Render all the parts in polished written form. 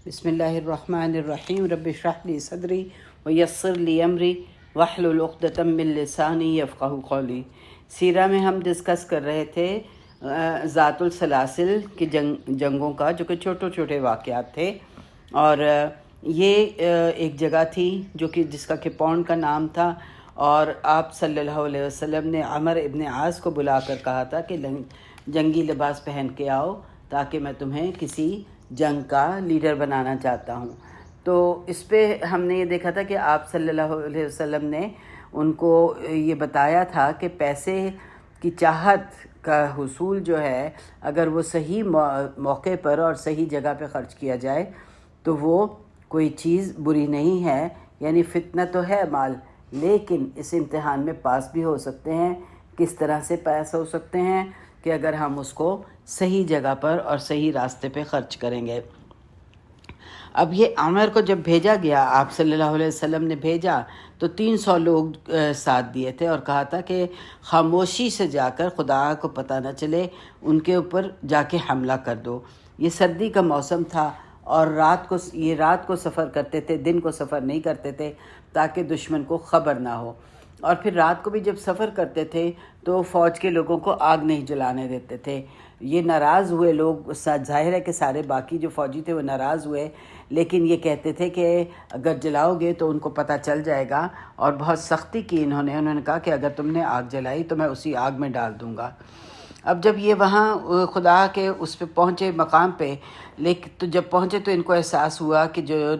بسم اللہ الرحمن الرحیم رب اشرح لی صدری ویسر لی امری واحلل عقدۃ من لسانی یفقہوا قولی۔ سیرہ میں ہم ڈسکس کر رہے تھے ذات السلاسل کی جنگوں کا، جو کہ چھوٹے چھوٹے واقعات تھے، اور یہ ایک جگہ تھی جو کہ جس کا کہ پونڈ کا نام تھا، اور آپ صلی اللہ علیہ وسلم نے عمر ابن عاص کو بلا کر کہا تھا کہ جنگی لباس پہن کے آؤ تاکہ میں تمہیں کسی جنگ کا لیڈر بنانا چاہتا ہوں۔ تو اس پہ ہم نے یہ دیکھا تھا کہ آپ صلی اللہ علیہ وسلم نے ان کو یہ بتایا تھا کہ پیسے کی چاہت کا حصول جو ہے، اگر وہ صحیح موقع پر اور صحیح جگہ پہ خرچ کیا جائے تو وہ کوئی چیز بری نہیں ہے۔ یعنی فتنہ تو ہے مال، لیکن اس امتحان میں پاس بھی ہو سکتے ہیں۔ کس طرح سے پاس ہو سکتے ہیں؟ کہ اگر ہم اس کو صحیح جگہ پر اور صحیح راستے پہ خرچ کریں گے۔ اب یہ عامر کو جب بھیجا گیا، آپ صلی اللہ علیہ وسلم نے بھیجا تو 300 لوگ ساتھ دیے تھے، اور کہا تھا کہ خاموشی سے جا کر، خدا کو پتہ نہ چلے، ان کے اوپر جا کے حملہ کر دو۔ یہ سردی کا موسم تھا، اور رات کو سفر کرتے تھے، دن کو سفر نہیں کرتے تھے تاکہ دشمن کو خبر نہ ہو۔ اور پھر رات کو بھی جب سفر کرتے تھے تو فوج کے لوگوں کو آگ نہیں جلانے دیتے تھے۔ یہ ناراض ہوئے لوگ، ظاہر ہے کہ سارے باقی جو فوجی تھے وہ ناراض ہوئے، لیکن یہ کہتے تھے کہ اگر جلاؤ گے تو ان کو پتہ چل جائے گا، اور بہت سختی کی انہوں نے کہا کہ اگر تم نے آگ جلائی تو میں اسی آگ میں ڈال دوں گا۔ اب جب یہ وہاں خدا کے اس پہ پہنچے مقام پہ، لیکن تو جب پہنچے تو ان کو احساس ہوا کہ جو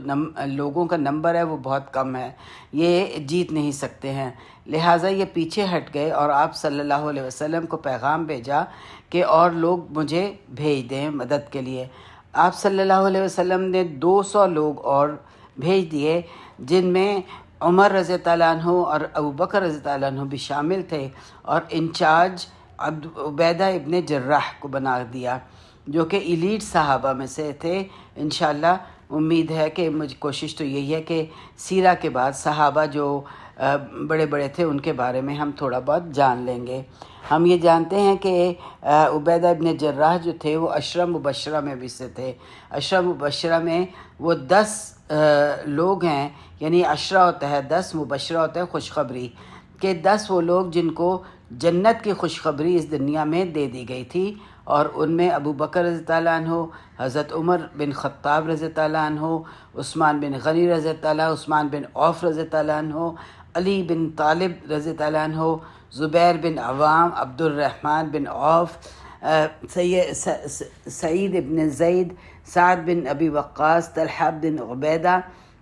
لوگوں کا نمبر ہے وہ بہت کم ہے، یہ جیت نہیں سکتے ہیں۔ لہٰذا یہ پیچھے ہٹ گئے، اور آپ صلی اللہ علیہ وسلم کو پیغام بھیجا کہ اور لوگ مجھے بھیج دیں مدد کے لیے۔ آپ صلی اللہ علیہ وسلم نے 200 لوگ اور بھیج دیے، جن میں عمر رضی اللہ عنہ اور ابوبکر رضی اللہ عنہ بھی شامل تھے، اور انچارج عبیدہ ابن جراح کو بنا دیا، جو کہ ایلیٹ صحابہ میں سے تھے۔ انشاءاللہ امید ہے کہ کوشش تو یہی ہے کہ سیرہ کے بعد صحابہ جو بڑے بڑے تھے ان کے بارے میں ہم تھوڑا بہت جان لیں گے۔ ہم یہ جانتے ہیں کہ عبیدہ ابن جراح جو تھے وہ عشرہ مبشرہ میں بھی سے تھے۔ عشرہ مبشرہ میں وہ 10 لوگ ہیں، یعنی عشرہ ہوتا ہے 10، مبشرہ ہوتا ہے خوشخبری، کہ 10 وہ لوگ جن کو جنت کی خوشخبری اس دنیا میں دے دی گئی تھی، اور ان میں ابو بکر رضی اللہ عنہ، حضرت عمر بن خطاب رضی اللہ عنہ، عثمان بن غنی رضی اللہ عنہ، عثمان بن عوف رضی اللہ عنہ، علی بن طالب رضی اللہ عنہ، زبیر بن عوام، عبد الرحمن بن عوف، سعید بن زید، سعد بن ابی وقاص، طلحہ بن عبیدہ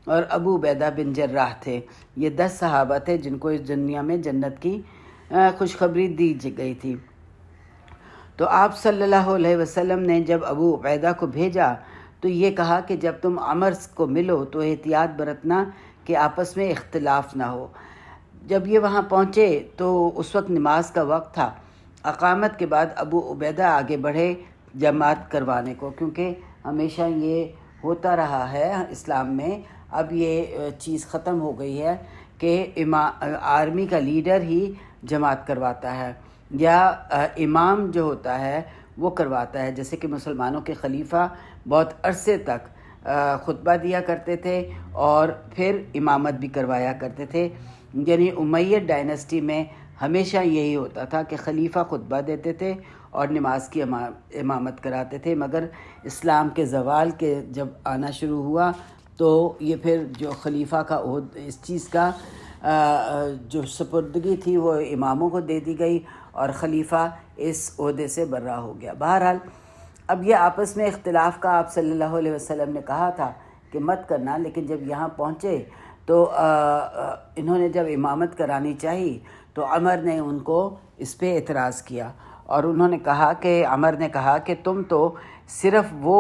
اور ابو عبیدہ بن جراح تھے۔ یہ 10 صحابہ تھے جن کو اس دنیا میں جنت کی خوشخبری دی گئی تھی۔ تو آپ صلی اللہ علیہ وسلم نے جب ابو عبیدہ کو بھیجا تو یہ کہا کہ جب تم عمر کو ملو تو احتیاط برتنا کہ آپس میں اختلاف نہ ہو۔ جب یہ وہاں پہنچے تو اس وقت نماز کا وقت تھا۔ اقامت کے بعد ابو عبیدہ آگے بڑھے جماعت کروانے کو، کیونکہ ہمیشہ یہ ہوتا رہا ہے اسلام میں۔ اب یہ چیز ختم ہو گئی ہے کہ آرمی کا لیڈر ہی جماعت کرواتا ہے، یا امام جو ہوتا ہے وہ کرواتا ہے۔ جیسے کہ مسلمانوں کے خلیفہ بہت عرصے تک خطبہ دیا کرتے تھے اور پھر امامت بھی کروایا کرتے تھے۔ یعنی امیہ ڈائنسٹی میں ہمیشہ یہی ہوتا تھا کہ خلیفہ خطبہ دیتے تھے اور نماز کی امامت کراتے تھے، مگر اسلام کے زوال کے جب آنا شروع ہوا تو یہ پھر جو خلیفہ کا اس چیز کا جو سپردگی تھی وہ اماموں کو دے دی گئی، اور خلیفہ اس عہدے سے برا ہو گیا۔ بہرحال اب یہ آپس میں اختلاف کا آپ صلی اللہ علیہ وسلم نے کہا تھا کہ مت کرنا، لیکن جب یہاں پہنچے تو انہوں نے جب امامت کرانی چاہی تو عمر نے ان کو اس پہ اعتراض کیا، اور انہوں نے کہا کہ عمر نے کہا کہ تم تو صرف وہ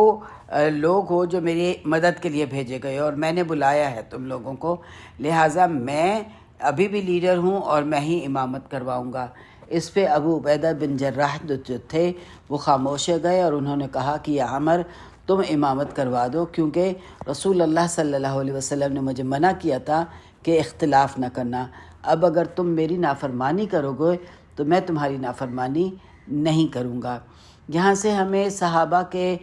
لوگ ہو جو میری مدد کے لیے بھیجے گئے، اور میں نے بلایا ہے تم لوگوں کو، لہٰذا میں ابھی بھی لیڈر ہوں اور میں ہی امامت کرواؤں گا۔ اس پہ ابو عبیدہ بن جراح جو تھے وہ خاموش گئے، اور انہوں نے کہا کہ یا عمر تم امامت کروا دو، کیونکہ رسول اللہ صلی اللہ علیہ وسلم نے مجھے منع کیا تھا کہ اختلاف نہ کرنا۔ اب اگر تم میری نافرمانی کرو گے تو میں تمہاری نافرمانی نہیں کروں گا۔ یہاں سے ہمیں صحابہ کے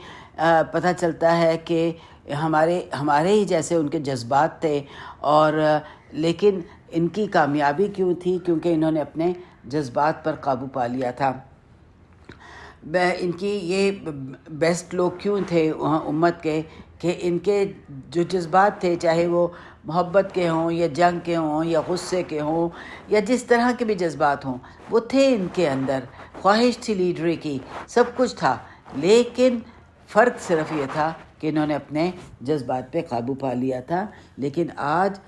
پتہ چلتا ہے کہ ہمارے ہی جیسے ان کے جذبات تھے، اور لیکن ان کی کامیابی کیوں تھی؟ کیونکہ انہوں نے اپنے جذبات پر قابو پا لیا تھا۔ ان کی یہ بیسٹ لوگ کیوں تھے امت کے؟ کہ ان کے جو جذبات تھے، چاہے وہ محبت کے ہوں یا جنگ کے ہوں یا غصے کے ہوں یا جس طرح کے بھی جذبات ہوں، وہ تھے ان کے اندر، خواہش تھی لیڈری کی، سب کچھ تھا، لیکن فرق صرف یہ تھا کہ انہوں نے اپنے جذبات پہ قابو پا لیا تھا۔ لیکن آج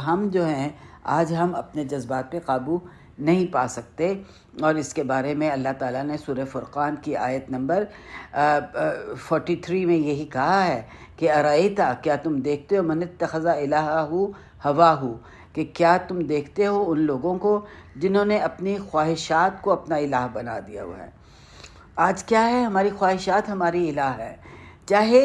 ہم جو ہیں، آج ہم اپنے جذبات پہ قابو نہیں پا سکتے، اور اس کے بارے میں اللہ تعالیٰ نے سورہ فرقان کی آیت نمبر 43 میں یہی کہا ہے کہ ارائیتا، کیا تم دیکھتے ہو، من اتخذ الہہ ہواہ، کہ کیا تم دیکھتے ہو ان لوگوں کو جنہوں نے اپنی خواہشات کو اپنا الہ بنا دیا ہوا ہے۔ آج کیا ہے؟ ہماری خواہشات ہماری الہ ہے۔ چاہے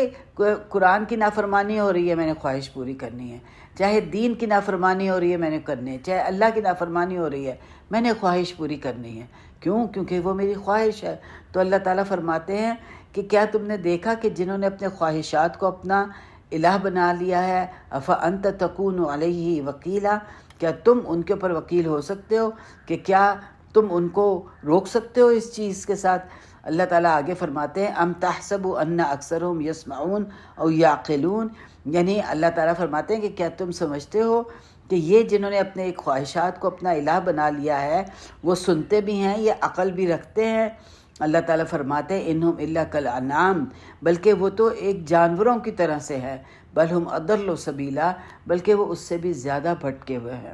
قرآن کی نافرمانی ہو رہی ہے، میں نے خواہش پوری کرنی ہے، چاہے دین کی نافرمانی ہو رہی ہے، میں نے کرنی ہے، چاہے اللہ کی نافرمانی ہو رہی ہے، میں نے خواہش پوری کرنی ہے۔ کیوں؟ کیونکہ وہ میری خواہش ہے۔ تو اللہ تعالیٰ فرماتے ہیں کہ کیا تم نے دیکھا کہ جنہوں نے اپنے خواہشات کو اپنا الہ بنا لیا ہے، افانت تکون علیہ وکیلا، کیا تم ان کے اوپر وکیل ہو سکتے ہو؟ کہ کیا تم ان کو روک سکتے ہو اس چیز کے ساتھ؟ اللہ تعالیٰ آگے فرماتے ہیں ام تحسب ان اکثرهم یسمعون او یعقلون، یعنی اللہ تعالیٰ فرماتے ہیں کہ کیا تم سمجھتے ہو کہ یہ جنہوں نے اپنے خواہشات کو اپنا الہ بنا لیا ہے، وہ سنتے بھی ہیں یا عقل بھی رکھتے ہیں؟ اللہ تعالیٰ فرماتے ہیں انہم الا کالانعام، بلکہ وہ تو ایک جانوروں کی طرح سے ہے، بل ہم اضل سبیلا، بلکہ وہ اس سے بھی زیادہ بھٹکے ہوئے ہیں۔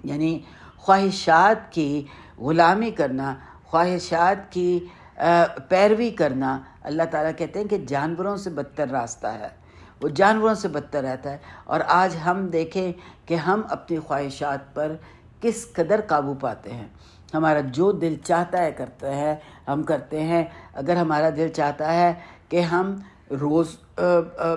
یعنی خواہشات کی غلامی کرنا، خواہشات کی پیروی کرنا، اللہ تعالیٰ کہتے ہیں کہ جانوروں سے بدتر راستہ ہے، وہ جانوروں سے بدتر رہتا ہے۔ اور آج ہم دیکھیں کہ ہم اپنی خواہشات پر کس قدر قابو پاتے ہیں۔ ہمارا جو دل چاہتا ہے کرتے ہیں، ہم کرتے ہیں۔ اگر ہمارا دل چاہتا ہے کہ ہم روز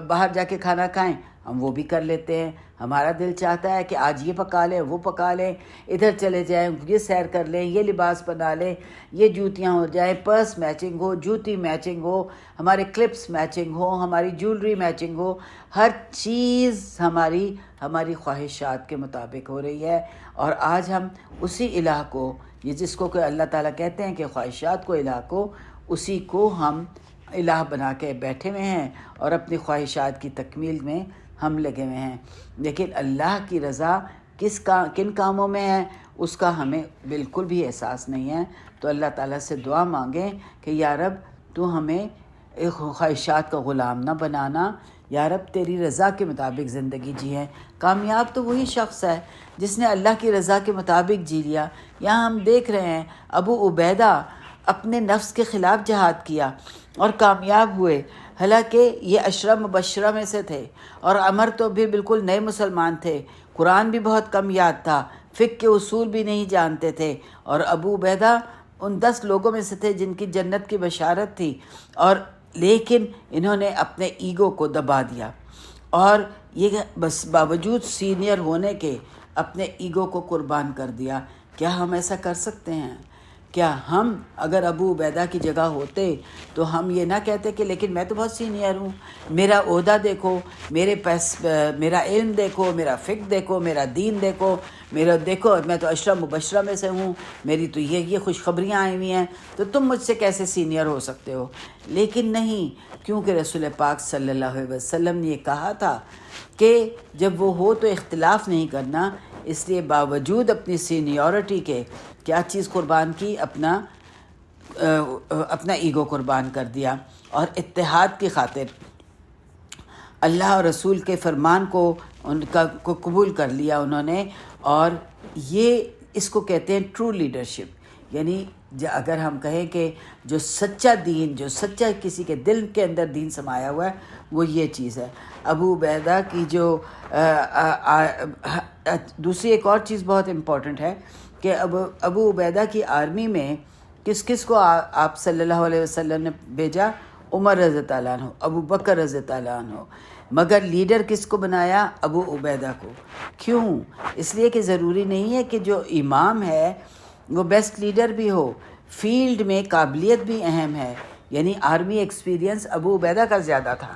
باہر جا کے کھانا کھائیں، ہم وہ بھی کر لیتے ہیں۔ ہمارا دل چاہتا ہے کہ آج یہ پکا لیں، وہ پکا لیں، ادھر چلے جائیں، یہ سیر کر لیں، یہ لباس بنا لیں، یہ جوتیاں ہو جائیں، پرس میچنگ ہو، جوتی میچنگ ہو، ہمارے کلپس میچنگ ہو، ہماری جولری میچنگ ہو، ہر چیز ہماری خواہشات کے مطابق ہو رہی ہے۔ اور آج ہم اسی الہ کو، یہ جس کو کہ اللہ تعالیٰ کہتے ہیں کہ خواہشات کو الہ کو، اسی کو ہم الہ بنا کے بیٹھے ہوئے ہیں، اور اپنی خواہشات کی تکمیل میں ہم لگے ہوئے ہیں۔ لیکن اللہ کی رضا کن کاموں میں ہے، اس کا ہمیں بالکل بھی احساس نہیں ہے۔ تو اللہ تعالیٰ سے دعا مانگیں کہ یا رب تو ہمیں خواہشات کا غلام نہ بنانا، یا رب تیری رضا کے مطابق زندگی جییں۔ کامیاب تو وہی شخص ہے جس نے اللہ کی رضا کے مطابق جی لیا۔ یہاں ہم دیکھ رہے ہیں ابو عبیدہ اپنے نفس کے خلاف جہاد کیا اور کامیاب ہوئے، حالانکہ یہ عشرہ مبشرہ میں سے تھے، اور عمر تو بھی بالکل نئے مسلمان تھے، قرآن بھی بہت کم یاد تھا، فقہ کے اصول بھی نہیں جانتے تھے، اور ابو عبیدہ ان 10 لوگوں میں سے تھے جن کی جنت کی بشارت تھی، اور لیکن انہوں نے اپنے ایگو کو دبا دیا، اور یہ بس باوجود سینئر ہونے کے اپنے ایگو کو قربان کر دیا۔ کیا ہم ایسا کر سکتے ہیں؟ کیا ہم اگر ابو عبیدہ کی جگہ ہوتے تو ہم یہ نہ کہتے کہ لیکن میں تو بہت سینئر ہوں، میرا عہدہ دیکھو، میرا علم دیکھو، میرا فقہ دیکھو، میرا دین دیکھو، دیکھو میں تو عشرہ مبشرہ میں سے ہوں، میری تو یہ خوشخبریاں آئی ہوئی ہیں، تو تم مجھ سے کیسے سینئر ہو سکتے ہو؟ لیکن نہیں، کیونکہ رسول پاک صلی اللہ علیہ وسلم نے یہ کہا تھا کہ جب وہ ہو تو اختلاف نہیں کرنا، اس لیے باوجود اپنی سینیورٹی کے کیا چیز قربان کی؟ اپنا ایگو قربان کر دیا، اور اتحاد کی خاطر اللہ اور رسول کے فرمان کو قبول کر لیا انہوں نے۔ اور یہ اس کو کہتے ہیں ٹرو لیڈرشپ، یعنی اگر ہم کہیں کہ جو سچا دین، جو سچا کسی کے دل کے اندر دین سمایا ہوا ہے، وہ یہ چیز ہے۔ ابو عبیدہ کی جو دوسری ایک اور چیز بہت امپورٹنٹ ہے کہ ابو عبیدہ کی آرمی میں کس کو آپ صلی اللہ علیہ وسلم نے بھیجا؟ عمر رضی اللہ عنہ، ابو بکر رضی اللہ عنہ، مگر لیڈر کس کو بنایا؟ ابو عبیدہ کو۔ کیوں؟ اس لیے کہ ضروری نہیں ہے کہ جو امام ہے وہ بیسٹ لیڈر بھی ہو، فیلڈ میں قابلیت بھی اہم ہے۔ یعنی آرمی ایکسپیرینس ابو عبیدہ کا زیادہ تھا،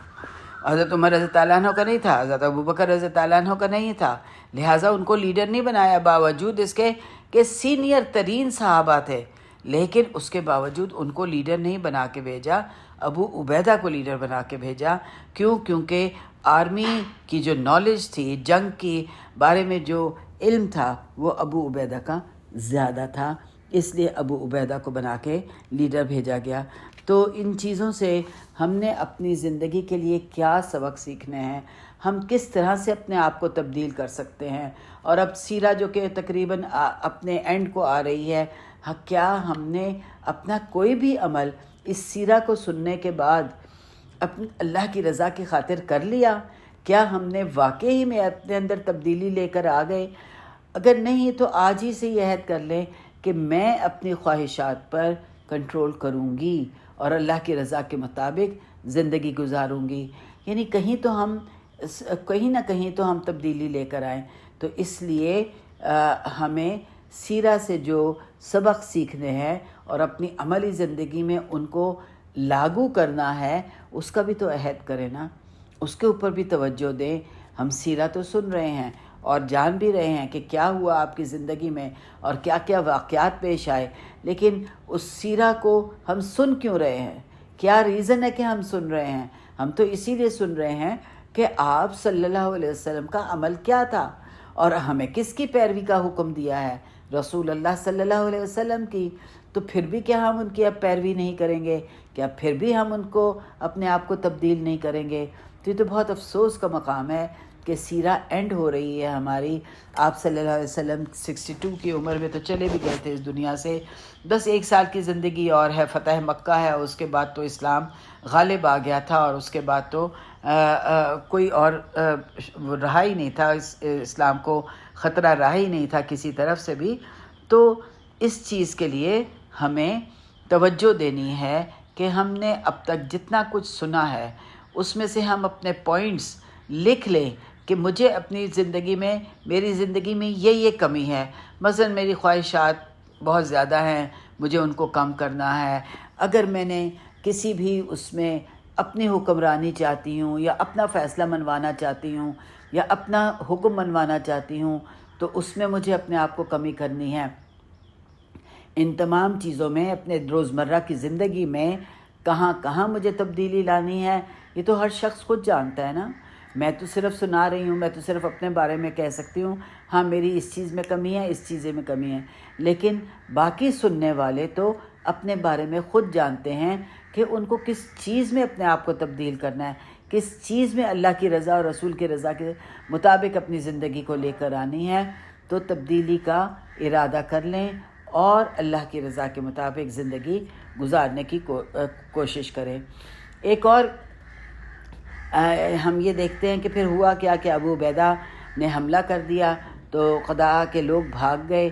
حضرت عمر رضی اللہ عنہ کا نہیں تھا، حضرت ابوبکر رضی اللہ عنہ کا نہیں تھا، لہٰذا ان کو لیڈر نہیں بنایا، باوجود اس کے کہ سینئر ترین صحابہ تھے، لیکن اس کے باوجود ان کو لیڈر نہیں بنا کے بھیجا، ابو عبیدہ کو لیڈر بنا کے بھیجا۔ کیوں؟ کیونکہ آرمی کی جو نالج تھی، جنگ کی بارے میں جو علم تھا، وہ ابو عبیدہ کا زیادہ تھا، اس لیے ابو عبیدہ کو بنا کے لیڈر بھیجا گیا۔ تو ان چیزوں سے ہم نے اپنی زندگی کے لیے کیا سبق سیکھنے ہیں، ہم کس طرح سے اپنے آپ کو تبدیل کر سکتے ہیں۔ اور اب سیرہ جو کہ تقریباً اپنے اینڈ کو آ رہی ہے، کیا ہم نے اپنا کوئی بھی عمل اس سیرہ کو سننے کے بعد اپنے اللہ کی رضا کی خاطر کر لیا؟ کیا ہم نے واقعی میں اپنے اندر تبدیلی لے کر آ گئے؟ اگر نہیں تو آج ہی سے یہ عہد کر لیں کہ میں اپنی خواہشات پر کنٹرول کروں گی اور اللہ کی رضا کے مطابق زندگی گزاروں گی۔ یعنی کہیں نہ کہیں تو ہم تبدیلی لے کر آئیں۔ تو اس لیے ہمیں سیرہ سے جو سبق سیکھنے ہیں اور اپنی عملی زندگی میں ان کو لاگو کرنا ہے، اس کا بھی تو عہد کریں نا، اس کے اوپر بھی توجہ دیں۔ ہم سیرہ تو سن رہے ہیں اور جان بھی رہے ہیں کہ کیا ہوا آپ کی زندگی میں اور کیا کیا واقعات پیش آئے، لیکن اس سیرہ کو ہم سن کیوں رہے ہیں؟ کیا ریزن ہے کہ ہم سن رہے ہیں؟ ہم تو اسی لیے سن رہے ہیں کہ آپ صلی اللہ علیہ وسلم کا عمل کیا تھا اور ہمیں کس کی پیروی کا حکم دیا ہے؟ رسول اللہ صلی اللہ علیہ وسلم کی۔ تو پھر بھی کیا ہم ان کی اب پیروی نہیں کریں گے؟ کیا پھر بھی ہم ان کو اپنے آپ کو تبدیل نہیں کریں گے؟ تو یہ تو بہت افسوس کا مقام ہے کہ سیرہ اینڈ ہو رہی ہے ہماری۔ آپ صلی اللہ علیہ وسلم 62 کی عمر میں تو چلے بھی گئے تھے اس دنیا سے، بس 1 سال کی زندگی اور ہے، فتح مکہ ہے، اس کے بعد تو اسلام غالب آ گیا تھا اور اس کے بعد تو کوئی اور رہا ہی نہیں تھا، اسلام کو خطرہ رہا ہی نہیں تھا کسی طرف سے بھی۔ تو اس چیز کے لیے ہمیں توجہ دینی ہے کہ ہم نے اب تک جتنا کچھ سنا ہے اس میں سے ہم اپنے پوائنٹس لکھ لیں کہ مجھے اپنی زندگی میں، میری زندگی میں یہ کمی ہے، مثلا میری خواہشات بہت زیادہ ہیں، مجھے ان کو کم کرنا ہے۔ اگر میں نے کسی بھی اس میں اپنی حکمرانی چاہتی ہوں یا اپنا فیصلہ منوانا چاہتی ہوں یا اپنا حکم منوانا چاہتی ہوں تو اس میں مجھے اپنے آپ کو کمی کرنی ہے۔ ان تمام چیزوں میں اپنے روزمرہ کی زندگی میں کہاں مجھے تبدیلی لانی ہے، یہ تو ہر شخص خود جانتا ہے نا۔ میں تو صرف سنا رہی ہوں، میں تو صرف اپنے بارے میں کہہ سکتی ہوں ہاں میری اس چیز میں کمی ہے، اس چیز میں کمی ہے، لیکن باقی سننے والے تو اپنے بارے میں خود جانتے ہیں کہ ان کو کس چیز میں اپنے آپ کو تبدیل کرنا ہے، کس چیز میں اللہ کی رضا اور رسول کی رضا کے مطابق اپنی زندگی کو لے کر آنی ہے۔ تو تبدیلی کا ارادہ کر لیں اور اللہ کی رضا کے مطابق زندگی گزارنے کی کوشش کریں۔ ایک اور ہم یہ دیکھتے ہیں کہ پھر ہوا کیا کہ ابو عبیدہ نے حملہ کر دیا تو قضاء کے لوگ بھاگ گئے،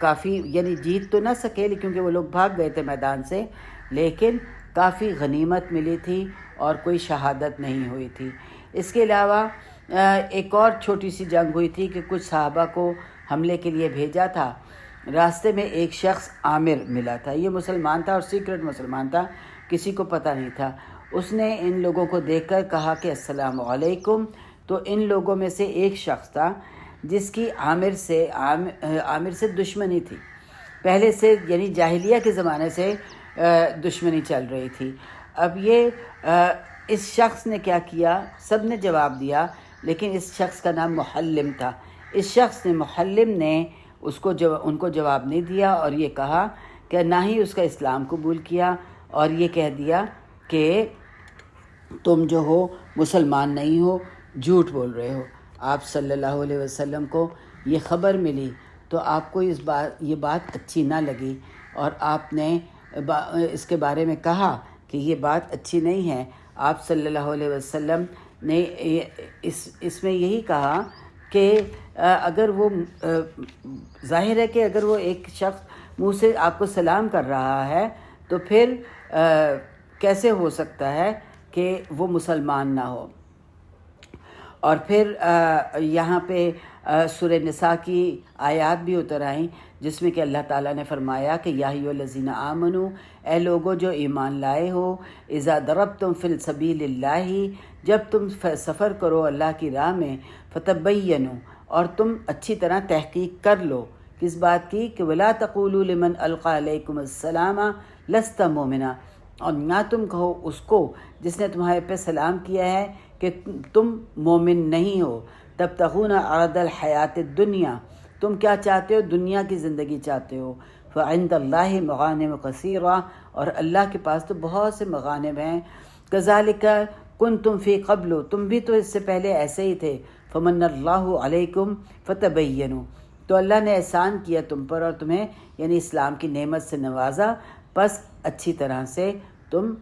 کافی یعنی جیت تو نہ سکے کیونکہ وہ لوگ بھاگ گئے تھے میدان سے، لیکن کافی غنیمت ملی تھی اور کوئی شہادت نہیں ہوئی تھی۔ اس کے علاوہ ایک اور چھوٹی سی جنگ ہوئی تھی کہ کچھ صحابہ کو حملے کے لیے بھیجا تھا، راستے میں ایک شخص عامر ملا تھا، یہ مسلمان تھا اور سیکرٹ مسلمان تھا، کسی کو پتہ نہیں تھا۔ اس نے ان لوگوں کو دیکھ کر کہا کہ السلام علیکم، تو ان لوگوں میں سے ایک شخص تھا جس کی عامر سے دشمنی تھی، پہلے سے یعنی جاہلیہ کے زمانے سے دشمنی چل رہی تھی۔ اب یہ اس شخص نے کیا کیا، سب نے جواب دیا لیکن اس شخص کا نام محلم تھا۔ اس شخص نے محلم نے ان کو جواب نہیں دیا اور یہ کہا کہ نہ ہی اس کا اسلام قبول کیا، اور یہ کہہ دیا کہ تم جو ہو مسلمان نہیں ہو، جھوٹ بول رہے ہو۔ آپ صلی اللہ علیہ وسلم کو یہ خبر ملی تو آپ کو یہ بات اچھی نہ لگی اور آپ نے اس کے بارے میں کہا کہ یہ بات اچھی نہیں ہے۔ آپ صلی اللہ علیہ وسلم نے اس میں یہی کہا کہ اگر وہ ظاہر ہے کہ اگر وہ ایک شخص منہ سے آپ کو سلام کر رہا ہے تو پھر کیسے ہو سکتا ہے کہ وہ مسلمان نہ ہو۔ اور پھر یہاں پہ سورہ نساء کی آیات بھی اتر آئیں جس میں کہ اللہ تعالیٰ نے فرمایا کہ یا ایھا الذین آمنو، اے لوگو جو ایمان لائے ہو، اذا ضربتم فی سبیل اللہ، جب تم سفر کرو اللہ کی راہ میں، فتبینوا، اور تم اچھی طرح تحقیق کر لو، کس بات کی کہ ولا تقولوا لمن القی علیکم السلام لست مؤمنا، اور نہ تم کہو اس کو جس نے تمہارے پہ سلام کیا ہے کہ تم مومن نہیں ہو، تبتغون عرض الحیات الدنیا، تم کیا چاہتے ہو؟ دنیا کی زندگی چاہتے ہو، فعند اللہ مغانم کثیرہ، اور اللہ کے پاس تو بہت سے مغانم ہیں، کذالک کنتم فی قبل، تم بھی تو اس سے پہلے ایسے ہی تھے، فمن اللہ علیکم فتبینوا، تو اللہ نے احسان کیا تم پر اور تمہیں یعنی اسلام کی نعمت سے نوازا، بس اچھی طرح سے تم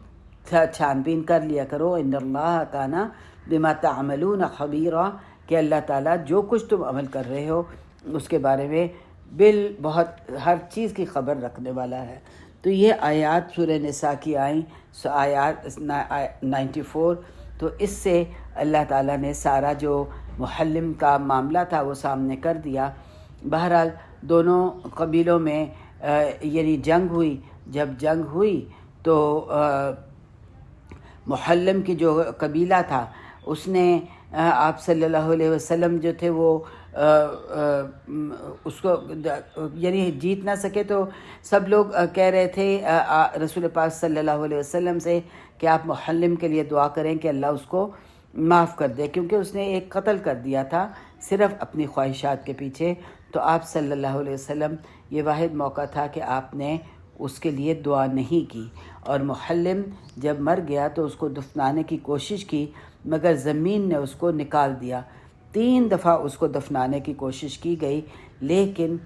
چھان بین کر لیا کرو، ان اللہ کان بما تعملون خبیرا، کہ اللہ تعالیٰ جو کچھ تم عمل کر رہے ہو اس کے بارے میں بہت ہر چیز کی خبر رکھنے والا ہے۔ تو یہ آیات سورہ نساء کی آئیں، آیات 94، تو اس سے اللہ تعالیٰ نے سارا جو محلم کا معاملہ تھا وہ سامنے کر دیا۔ بہرحال دونوں قبیلوں میں یعنی جنگ ہوئی، جب جنگ ہوئی تو محلم کی جو قبیلہ تھا اس نے آپ صلی اللہ علیہ وسلم جو تھے وہ اس کو یعنی جیت نہ سکے، تو سب لوگ کہہ رہے تھے رسول پاک صلی اللہ علیہ وسلم سے کہ آپ محلم کے لیے دعا کریں کہ اللہ اس کو معاف کر دے، کیونکہ اس نے ایک قتل کر دیا تھا صرف اپنی خواہشات کے پیچھے۔ تو آپ صلی اللہ علیہ وسلم یہ واحد موقع تھا کہ آپ نے اس کے لیے دعا نہیں کی، اور محلم جب مر گیا تو اس کو دفنانے کی کوشش کی، مگر زمین نے اس کو نکال دیا۔ 3 دفعہ اس کو دفنانے کی کوشش کی گئی لیکن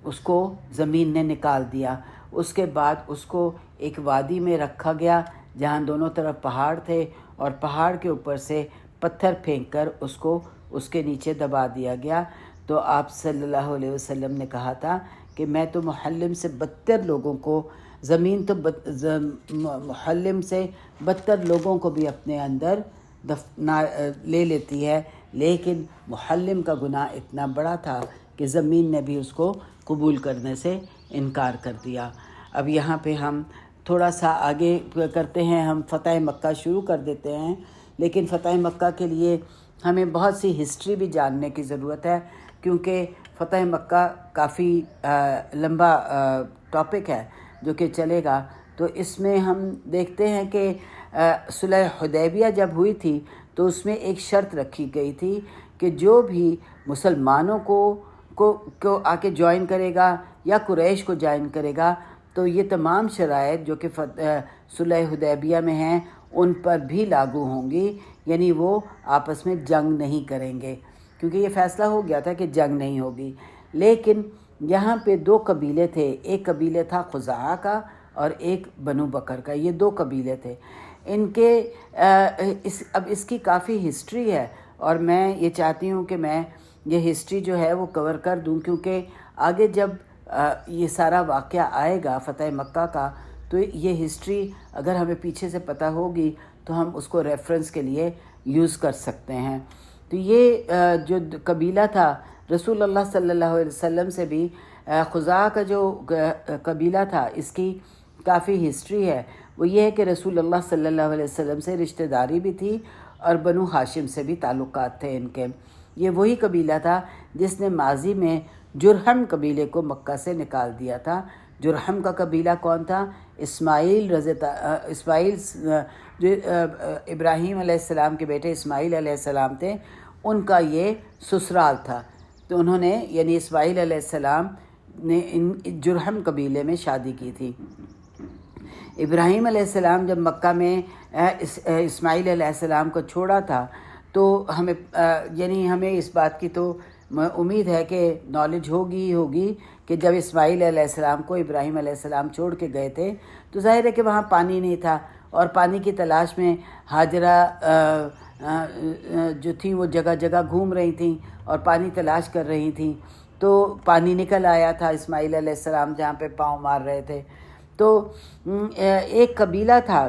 اس کو زمین نے نکال دیا۔ اس کے بعد اس کو ایک وادی میں رکھا گیا جہاں دونوں طرف پہاڑ تھے، اور پہاڑ کے اوپر سے پتھر پھینک کر اس کو اس کے نیچے دبا دیا گیا۔ تو آپ صلی اللہ علیہ وسلم نے کہا تھا کہ میں تو محلم سے بدتر لوگوں کو، زمین تو محلم سے بدتر لوگوں کو بھی اپنے اندر لے لیتی ہے، لیکن محلم کا گناہ اتنا بڑا تھا کہ زمین نے بھی اس کو قبول کرنے سے انکار کر دیا۔ اب یہاں پہ ہم تھوڑا سا آگے کرتے ہیں، ہم فتح مکہ شروع کر دیتے ہیں، لیکن فتح مکہ کے لیے ہمیں بہت سی ہسٹری بھی جاننے کی ضرورت ہے، کیونکہ فتح مکہ کافی لمبا ٹاپک ہے جو کہ چلے گا۔ تو اس میں ہم دیکھتے ہیں کہ صلح حدیبیہ جب ہوئی تھی تو اس میں ایک شرط رکھی گئی تھی کہ جو بھی مسلمانوں کو آ کے جوائن کرے گا یا قریش کو جوائن کرے گا تو یہ تمام شرائط جو کہ صلح حدیبیہ میں ہیں ان پر بھی لاگو ہوں گی، یعنی وہ آپس میں جنگ نہیں کریں گے، کیونکہ یہ فیصلہ ہو گیا تھا کہ جنگ نہیں ہوگی۔ لیکن یہاں پہ 2 قبیلے تھے، ایک قبیلے تھا خزاعہ کا اور ایک بنو بکر کا، یہ 2 قبیلے تھے۔ ان کے اب اس کی کافی ہسٹری ہے، اور میں یہ چاہتی ہوں کہ میں یہ ہسٹری جو ہے وہ کور کر دوں، کیونکہ آگے جب یہ سارا واقعہ آئے گا فتح مکہ کا تو یہ ہسٹری اگر ہمیں پیچھے سے پتہ ہوگی تو ہم اس کو ریفرنس کے لیے یوز کر سکتے ہیں۔ تو یہ جو قبیلہ تھا رسول اللہ صلی اللہ علیہ وسلم سے بھی خزاعہ کا جو قبیلہ تھا اس کی کافی ہسٹری ہے۔ وہ یہ ہے کہ رسول اللہ صلی اللہ علیہ وسلم سے رشتہ داری بھی تھی اور بنو ہاشم سے بھی تعلقات تھے ان کے۔ یہ وہی قبیلہ تھا جس نے ماضی میں جرہم قبیلے کو مکہ سے نکال دیا تھا۔ جرہم کا قبیلہ کون تھا؟ اسماعیل جو ابراہیم علیہ السلام کے بیٹے اسماعیل علیہ السلام تھے، ان کا یہ سسرال تھا۔ تو انہوں نے یعنی اسماعیل علیہ السلام نے جرہم قبیلے میں شادی کی تھی۔ ابراہیم علیہ السلام جب مکہ میں اسماعیل علیہ السلام کو چھوڑا تھا تو ہمیں اس بات کی تو امید ہے کہ نالج ہوگی کہ جب اسماعیل علیہ السلام کو ابراہیم علیہ السلام چھوڑ کے گئے تھے تو ظاہر ہے کہ وہاں پانی نہیں تھا، اور پانی کی تلاش میں ہاجرہ جو تھیں وہ جگہ جگہ گھوم رہی تھیں اور پانی تلاش کر رہی تھیں، تو پانی نکل آیا تھا اسماعیل علیہ السلام جہاں پہ پاؤں مار رہے تھے۔ تو ایک قبیلہ تھا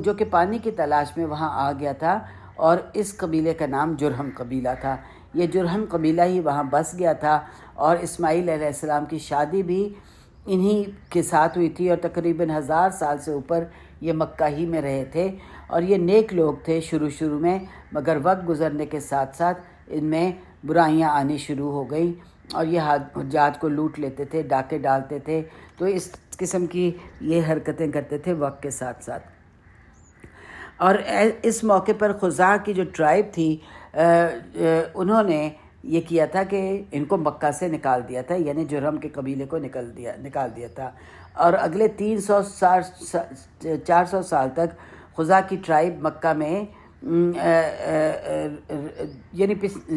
جو کہ پانی کی تلاش میں وہاں آ گیا تھا، اور اس قبیلے کا نام جرہم قبیلہ تھا۔ یہ جرہم قبیلہ ہی وہاں بس گیا تھا، اور اسماعیل علیہ السلام کی شادی بھی انہی کے ساتھ ہوئی تھی، اور تقریباً 1000 سال سے اوپر یہ مکہ ہی میں رہے تھے، اور یہ نیک لوگ تھے شروع میں، مگر وقت گزرنے کے ساتھ ساتھ ان میں برائیاں آنی شروع ہو گئیں، اور یہ حجاج کو لوٹ لیتے تھے، ڈاکے ڈالتے تھے، تو اس قسم کی یہ حرکتیں کرتے تھے وقت کے ساتھ ساتھ۔ اور اس موقع پر خزاع کی جو ٹرائب تھی انہوں نے یہ کیا تھا کہ ان کو مکہ سے نکال دیا تھا، یعنی جرہم کے قبیلے کو نکال دیا تھا، اور اگلے 400 سال تک خزاع کی ٹرائب مکہ میں یعنی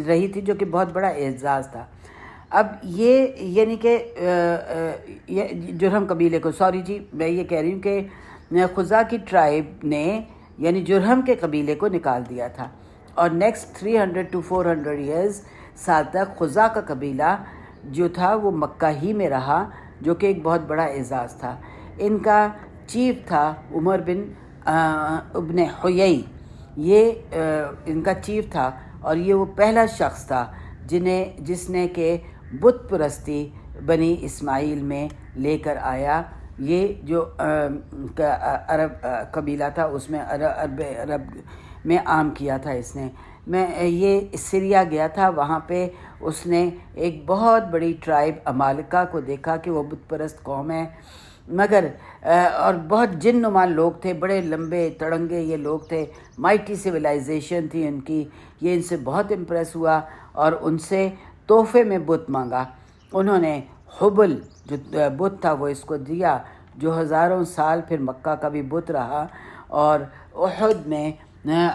رہی تھی، جو کہ بہت بڑا اعزاز تھا۔ اب یہ یعنی کہ جرہم قبیلے کو میں یہ کہہ رہی ہوں کہ خزاع کی ٹرائب نے یعنی جرہم کے قبیلے کو نکال دیا تھا، اور نیکسٹ 300 to 400 سال تک خزاع کا قبیلہ جو تھا وہ مکہ ہی میں رہا، جو کہ ایک بہت بڑا اعزاز تھا۔ ان کا چیف تھا عمر بن ابن حیی، یہ ان کا چیف تھا، اور یہ وہ پہلا شخص تھا جس نے کہ بت پرستی بنی اسماعیل میں لے کر آیا۔ یہ جو عرب قبیلہ تھا اس میں عرب میں عام کیا تھا اس نے۔ یہ سریا گیا تھا، وہاں پہ اس نے ایک بہت بڑی ٹرائب عمالقہ کو دیکھا کہ وہ بت پرست قوم ہے، مگر اور بہت جن نما لوگ تھے، بڑے لمبے تڑنگے یہ لوگ تھے، مائٹی سویلائزیشن تھی ان کی۔ یہ ان سے بہت امپریس ہوا اور ان سے تحفے میں بت مانگا۔ انہوں نے حبل جو بت تھا وہ اس کو دیا، جو ہزاروں سال پھر مکہ کا بھی بت رہا۔ اور احد میں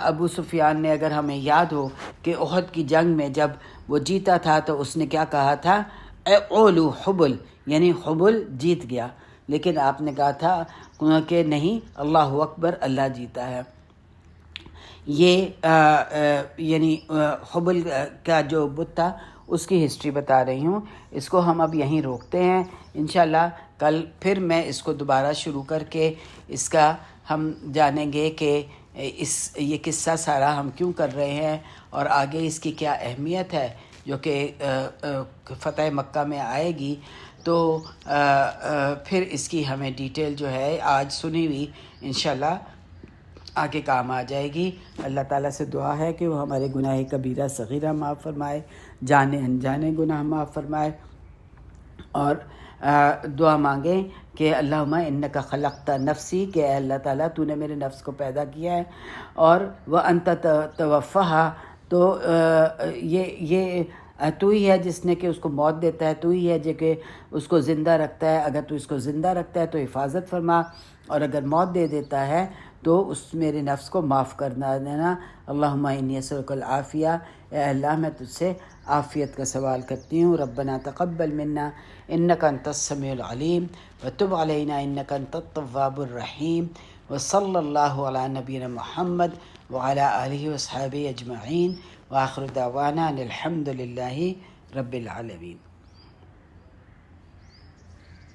ابو سفیان نے، اگر ہمیں یاد ہو کہ احد کی جنگ میں جب وہ جیتا تھا تو اس نے کیا کہا تھا، اولو حبل، یعنی حبل جیت گیا، لیکن آپ نے کہا تھا کہ نہیں، اللہ اکبر، اللہ جیتا ہے۔ یہ یعنی حبل کا جو بت تھا اس کی ہسٹری بتا رہی ہوں۔ اس کو ہم اب یہیں روکتے ہیں، انشاءاللہ کل پھر میں اس کو دوبارہ شروع کر کے اس کا ہم جانیں گے کہ یہ قصہ سارا ہم کیوں کر رہے ہیں، اور آگے اس کی کیا اہمیت ہے جو کہ فتح مکہ میں آئے گی۔ تو پھر اس کی ہمیں ڈیٹیل جو ہے آج سنی ہوئی انشاءاللہ آگے کام آ جائے گی۔ اللہ تعالیٰ سے دعا ہے کہ وہ ہمارے گناہ کبیرہ صغیرہ معاف فرمائے، جانے انجانے گناہ معاف فرمائے، اور دعا مانگیں کہ اللہم انک خلقت نفسی، کہ اے اللہ تعالیٰ تو نے میرے نفس کو پیدا کیا ہے، اور وانت توفاہا، تو یہ تو ہی ہے جس نے کہ اس کو موت دیتا ہے، تو ہی ہے جو کہ اس کو زندہ رکھتا ہے۔ اگر تو اس کو زندہ رکھتا ہے تو حفاظت فرما، اور اگر موت دے دیتا ہے تو اس میرے نفس کو معاف کرنا دینا۔ اللہم انی اسألک العافیہ، اے اللہ میں تجھ سے عافیت کا سوال کرتی ہوں۔ ربنا تقبل منا انک انت السمیع العلیم وتب علینا انک انت التواب الرحیم، وصلی اللہ علی نبینا محمد وعلی آلہ وصحبہ اجمعین، وآخر دعوانا ان الحمد للہ رب العالمین۔